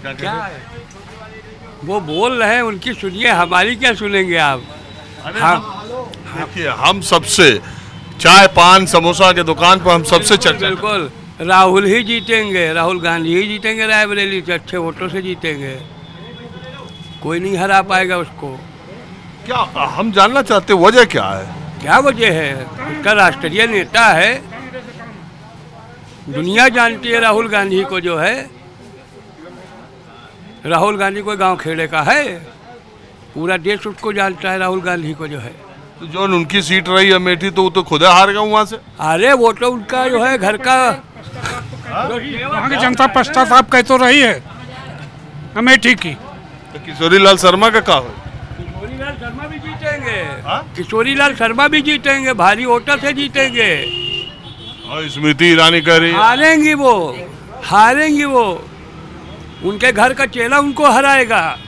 क्या वो बोल रहे हैं उनकी सुनिए, हमारी क्या सुनेंगे आप? देखिए, हम सबसे चाय पान समोसा के दुकान पर हम सबसे चर्चा, बिल्कुल राहुल ही जीतेंगे, राहुल गांधी ही जीतेंगे रायबरेली से, अच्छे वोटों से जीतेंगे, कोई नहीं हरा पाएगा उसको। क्या हम जानना चाहते, वजह क्या है? क्या वजह है? उसका राष्ट्रीय नेता है, दुनिया जानती है राहुल गांधी को। जो है राहुल गांधी कोई गांव खेड़े का है, पूरा देश उसको जानता है राहुल गांधी को। जो है तो जो उनकी सीट रही अमेठी, तो वो तो खुद हार गए वहाँ से। अरे वो तो उनका जो है घर का, वहाँ की जनता पश्चाताप कह तो रही है अमेठी की। तो किशोरी लाल शर्मा का क्या हो? किशोरी लाल शर्मा भी जीतेंगे, किशोरी लाल शर्मा भी जीतेंगे, भारी वोटर से जीतेंगे। और स्मृति ईरानी कह रही है हारेंगी वो, हारेंगी वो, उनके घर का चेला उनको हराएगा।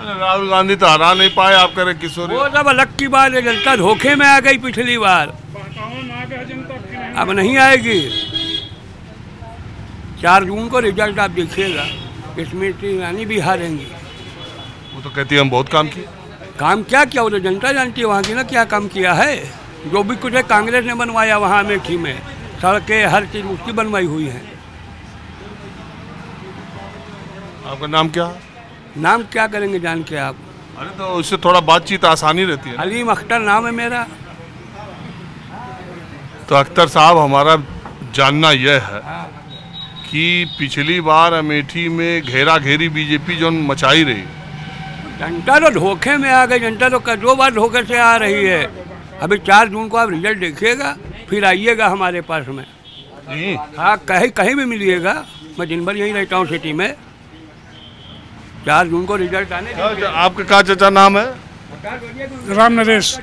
राहुल गांधी तो हरा नहीं पाए, आप कह रहे किशोरी। वो सब अलग की बात है, जनता धोखे में आ गई पिछली बार, अब नहीं आएगी। 4 जून को रिजल्ट आप देखिएगा, स्मृति ईरानी भी हारेंगी। वो तो कहती है हम बहुत काम किए। काम क्या किया वो तो जनता जानती है वहाँ की ना, क्या काम किया है। जो भी कुछ है कांग्रेस ने बनवाया वहाँ अमेठी में, सड़कें हर चीज़ उसकी बनवाई हुई है। आपका नाम क्या? नाम क्या करेंगे जान के आप? अरे तो उससे थोड़ा बातचीत आसानी रहती है। अलीम अख्तर नाम है मेरा। तो अख्तर साहब, हमारा जानना यह है कि पिछली बार अमेठी में घेरा घेरी बीजेपी जो मचाई रही, जनता तो धोखे में आ गई। जनता तो 2 बार धोखे से आ रही है। अभी 4 जून को आप रिजल्ट देखिएगा, फिर आइएगा हमारे पास में। हाँ, कहीं भी मिलिएगा, मैं दिन भर यहीं रहता हूँ सिटी में। 4 जून को रिजल्ट आने। आपका क्या चाचा नाम है? राम नरेश।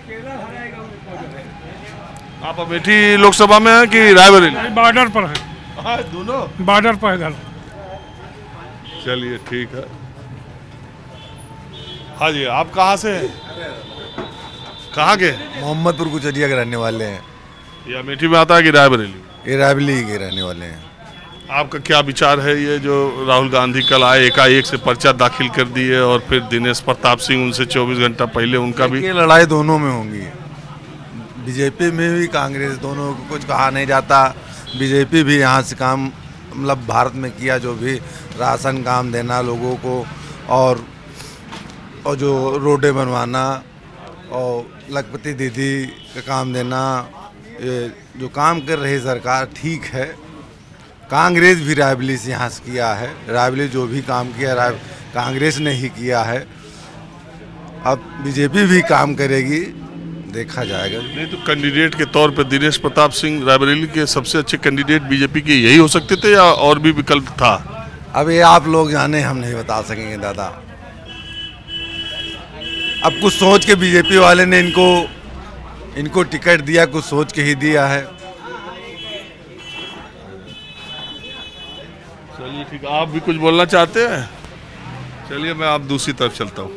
आप अमेठी लोकसभा में हैं कि रायबरेली? बॉर्डर पर है। दोनों बॉर्डर पर है घर। चलिए ठीक है। हाँ जी, आप कहाँ से हैं? कहाँ के? मोहम्मदपुर कुचरिया के रहने वाले हैं। ये अमेठी में आता है कि रायबरेली? ये रायबरेली के रहने वाले हैं। आपका क्या विचार है, ये जो राहुल गांधी कल आए एकाएक से पर्चा दाखिल कर दिए, और फिर दिनेश प्रताप सिंह उनसे 24 घंटा पहले, उनका भी लड़ाई दोनों में होंगी, बीजेपी में भी कांग्रेस, दोनों को कुछ कहा नहीं जाता। बीजेपी भी यहाँ से काम मतलब भारत में किया, जो भी राशन काम देना लोगों को, और जो रोडें बनवाना, और लखपति दीदी का काम देना, ये जो काम कर रही सरकार ठीक है। कांग्रेस भी रायबरेली से यहाँ से किया है, रायबरेली जो भी काम किया कांग्रेस ने ही किया है। अब बीजेपी भी काम करेगी, देखा जाएगा। नहीं तो कैंडिडेट के तौर पर दिनेश प्रताप सिंह रायबरेली के सबसे अच्छे कैंडिडेट बीजेपी के यही हो सकते थे या और भी विकल्प था? अब ये आप लोग जाने, हम नहीं बता सकेंगे दादा। अब कुछ सोच के बीजेपी वाले ने इनको टिकट दिया, कुछ सोच के ही दिया है। चलिए ठीक, आप भी कुछ बोलना चाहते हैं? चलिए मैं आप दूसरी तरफ चलता हूँ।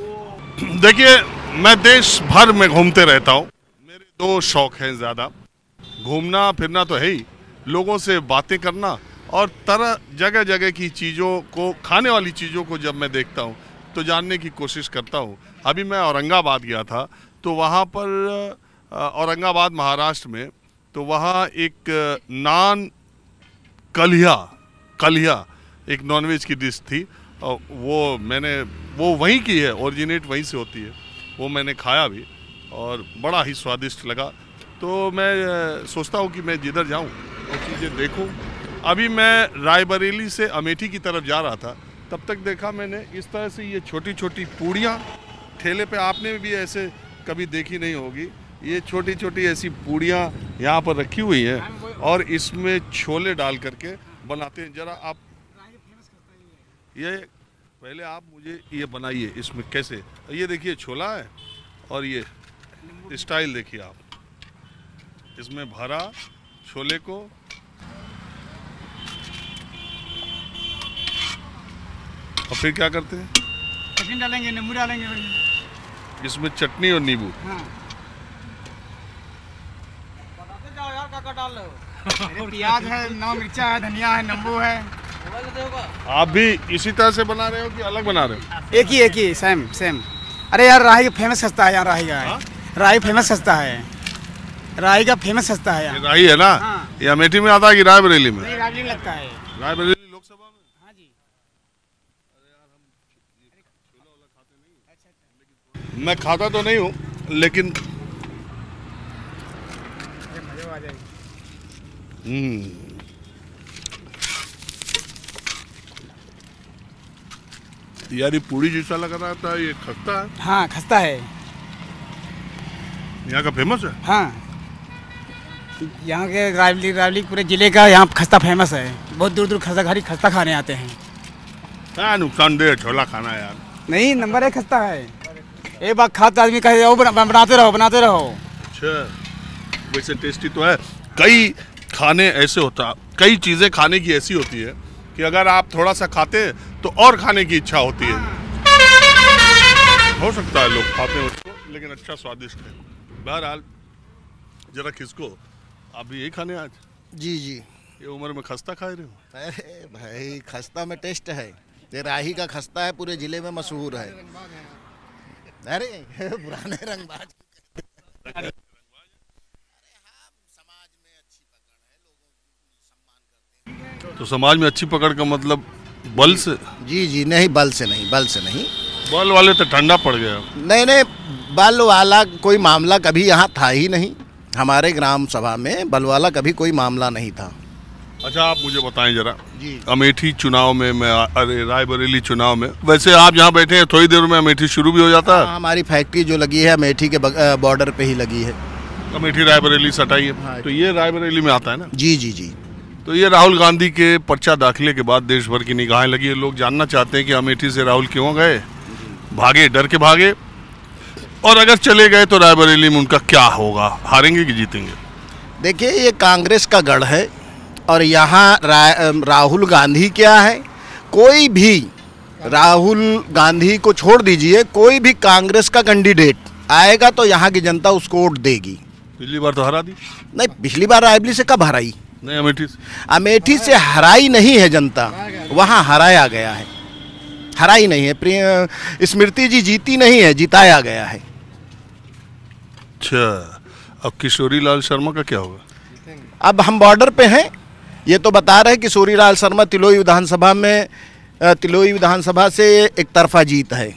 देखिए, मैं देश भर में घूमते रहता हूँ। मेरे दो शौक हैं ज़्यादा, घूमना फिरना तो है ही, लोगों से बातें करना और तरह जगह जगह की चीज़ों को, खाने वाली चीज़ों को जब मैं देखता हूँ तो जानने की कोशिश करता हूँ। अभी मैं औरंगाबाद गया था, तो वहाँ पर औरंगाबाद महाराष्ट्र में, तो वहाँ एक नान कलिया एक नॉनवेज की डिश थी और वो वहीं की है, ओरिजिनेट वहीं से होती है। वो मैंने खाया भी और बड़ा ही स्वादिष्ट लगा। तो मैं सोचता हूँ कि मैं जिधर जाऊँ वो चीज़ें देखूँ। अभी मैं रायबरेली से अमेठी की तरफ जा रहा था, तब तक देखा मैंने इस तरह से ये छोटी छोटी पूड़ियाँ ठेले पे, आपने भी ऐसे कभी देखी नहीं होगी। ये छोटी छोटी ऐसी पूड़ियाँ यहाँ पर रखी हुई हैं और इसमें छोले डाल करके बनाते हैं। जरा आप ये पहले आप मुझे ये बनाइए, इसमें कैसे, ये देखिए छोला है और ये स्टाइल देखिए आप, इसमें भरा छोले को और फिर क्या करते हैं? चटनी डालेंगे, नींबू डालेंगे, इसमें चटनी और नींबू। हाँ। जाओ यार, काका डाल लो। प्याज है, नमक मिर्चा है, धनिया है, नींबू है। आप भी इसी तरह से बना रहे हो कि अलग बना रहे हो? एक ही सेम। अरे यार, राही फेमस सस्ता है यहाँ, राही का राही फेमस सस्ता है, राही का फेमस सस्ता है यहाँ। राही है ना? हाँ। ये अमेठी में आता है कि रायबरेली में? रायबरेली लगता है। रायबरेली लोकसभा में? हाँ जी। मैं खाता तो नहीं हूँ, लेकिन यार ये पूरी जैसा लग रहा था, ये खस्ता है? हाँ, खस्ता है, यहाँ का फेमस है। हाँ, यहाँ के रायबरेली पूरे जिले का यहाँ खस्ता फेमस है। बहुत दूर दूर खस्ता खाने आते हैं। क्या नुकसानदेह छोला खाना यार? नहीं, नंबर 1 खस्ता है। एक बार खाता आदमी कहे बनाते रहो। अच्छा, वैसे टेस्टी तो है। कई खाने ऐसे होता, कई चीज़ें खाने की ऐसी होती है कि अगर आप थोड़ा सा खाते हैं तो और खाने की इच्छा होती है। हो सकता है लोग खाते हैं उसको, लेकिन अच्छा स्वादिष्ट है। बहरहाल जरा किसको, आप भी यही खाने आज? जी। ये उम्र में खस्ता खा रहे हो? अरे भाई, खस्ता में टेस्ट है। ये राही का खस्ता है, पूरे जिले में मशहूर है। अरे पुराने रंगबाज। तो समाज में अच्छी पकड़ का मतलब बल से? जी, नहीं, बल से नहीं। बल वाले तो ठंडा पड़ गया। नहीं, बल वाला कोई मामला कभी यहाँ था ही नहीं। हमारे ग्राम सभा में बल वाला कभी कोई मामला नहीं था। अच्छा, आप मुझे बताएं जरा जी। अमेठी चुनाव में, रायबरेली चुनाव में, वैसे आप जहाँ बैठे हैं थोड़ी देर में अमेठी शुरू भी हो जाता है। हमारी फैक्ट्री जो लगी है अमेठी के बॉर्डर पे ही लगी है। अमेठी रायबरेली सटाई है। हाँ। तो ये रायबरेली में आता है ना? जी। तो ये राहुल गांधी के पर्चा दाखिले के बाद देश भर की निगाहें लगी है। लोग जानना चाहते हैं कि अमेठी से राहुल क्यों गए, भागे, डर के भागे, और अगर चले गए तो रायबरेली में उनका क्या होगा, हारेंगे कि जीतेंगे? देखिए, ये कांग्रेस का गढ़ है और यहाँ राहुल गांधी क्या है, कोई भी राहुल गांधी को छोड़ दीजिए, कोई भी कांग्रेस का कैंडिडेट आएगा तो यहाँ की जनता उसको वोट देगी। पिछली बार तो हरा दी। नहीं, पिछली बार रायबरेली से कब हराई? नहीं, अमेठी से हराई नहीं है जनता, वहाँ हराया गया है। हराई नहीं है, स्मृति जी जीती नहीं है, जिताया गया है। अच्छा, अब किशोरी लाल शर्मा का क्या होगा? अब हम बॉर्डर पे हैं, ये तो बता रहे हैं किशोरी लाल शर्मा तिलोई विधानसभा में, तिलोई विधानसभा से एक तरफा जीत है।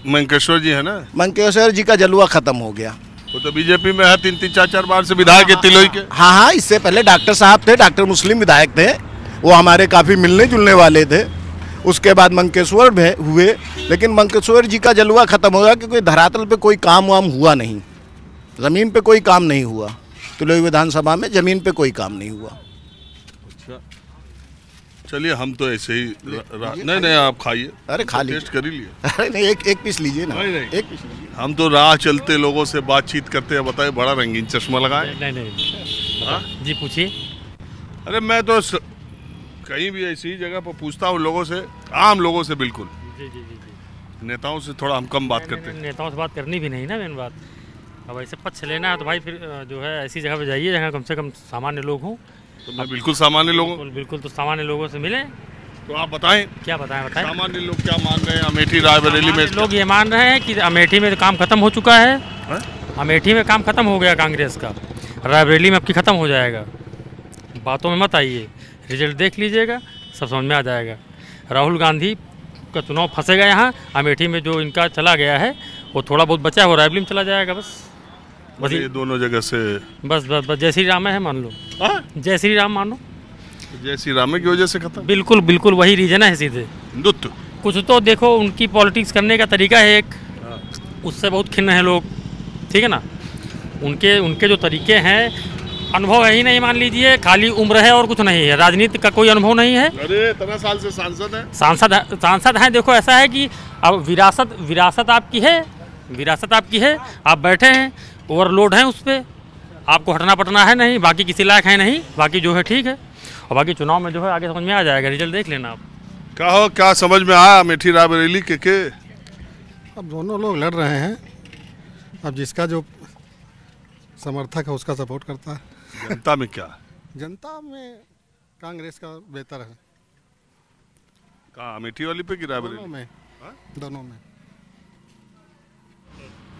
मंकेश्वर जी है ना? मंकेश्वर जी का जलवा खत्म हो गया। वो तो बीजेपी में है, 3-3, 4-4 बार से विधायक है तिलोई के। हाँ हाँ, इससे पहले डॉक्टर साहब थे, डॉक्टर मुस्लिम विधायक थे, वो हमारे काफ़ी मिलने जुलने वाले थे। उसके बाद मंकेश्वर भी हुए, लेकिन मंकेश्वर जी का जलवा खत्म हो गया क्योंकि धरातल पे कोई काम वाम हुआ नहीं, ज़मीन पे कोई काम नहीं हुआ। तिलोई विधानसभा में ज़मीन पे कोई काम नहीं हुआ। अच्छा, चलिए हम तो ऐसे ही नहीं आप खाइए। अरे खा लीजिए, टेस्ट कर ही लिए। अरे नहीं, एक पीस लीजिए ना। नहीं एक पीस लीजिए। हम तो राह चलते लोगों से बातचीत करते हैं, बताए बड़ा रंगीन चश्मा लगाए। नहीं जी पूछिए। अरे मैं तो कहीं भी ऐसी जगह पर पूछता हूँ लोगों से, आम लोगों से बिल्कुल। जी। नेताओं से थोड़ा हम कम बात करते हैं। नेताओं से बात करनी भी नहीं ना मेन बात। अब ऐसे पक्ष लेना है तो भाई फिर जो है ऐसी जगह पे जाइए जहाँ कम से कम सामान्य लोग हों। तो मैं बिल्कुल सामान्य लोगों बिल्कुल तो सामान्य लोगों से मिले। तो आप बताएं क्या बताएं सामान्य लोग क्या मान रहे हैं अमेठी रायबरेली में? लोग ये मान रहे हैं कि अमेठी में काम खत्म हो चुका है। अमेठी में काम खत्म हो गया कांग्रेस का, रायबरेली में अब की खत्म हो जाएगा। बातों में मत आइए, रिजल्ट देख लीजिएगा, सब समझ में आ जाएगा। राहुल गांधी का चुनाव फंसेगा यहाँ। अमेठी में जो इनका चला गया है वो थोड़ा बहुत बचा है, वो रायबरेली में चला जाएगा। बस ये दोनों जगह से बस जय श्री राम है, मान लो। जय श्री राम मानो, जय श्री राम की वजह से खत्म। बिल्कुल वही रीजन है सीधे। हिंदुत्व कुछ तो देखो, उनकी पॉलिटिक्स करने का तरीका है एक, उससे बहुत खिन्न है लोग, ठीक है ना। उनके जो तरीके हैं, अनुभव है ही नहीं, मान लीजिए खाली उम्र है और कुछ नहीं है, राजनीति का कोई अनुभव नहीं है। अरे इतना साल से सांसद है। सांसद हैं। देखो ऐसा है कि अब विरासत आपकी है, आप बैठे हैं, ओवरलोड हैं उस पर, आपको हटना पटना है नहीं, बाकी किसी लायक है नहीं, बाकी जो है ठीक है। और बाकी चुनाव में जो है आगे समझ में आ जाएगा, रिजल्ट देख लेना आप। क्या समझ में आया अमेठी रायबरेली के? अब दोनों लोग लड़ रहे हैं, अब जिसका जो समर्थक है उसका सपोर्ट करता है। जनता में क्या? जनता में कांग्रेस का बेहतर है। कहाँ, अमेठी वाली पे कि रायबरेली? दोनों में।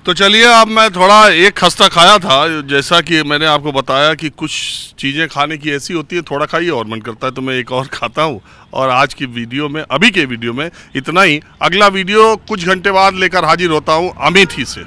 तो चलिए, अब मैं थोड़ा एक खस्ता खाया था, जैसा कि मैंने आपको बताया कि कुछ चीज़ें खाने की ऐसी होती है, थोड़ा खाइए और मन करता है तो मैं एक और खाता हूँ। और आज की वीडियो में, अभी के वीडियो में इतना ही। अगला वीडियो कुछ घंटे बाद लेकर हाजिर होता हूँ अमेठी से।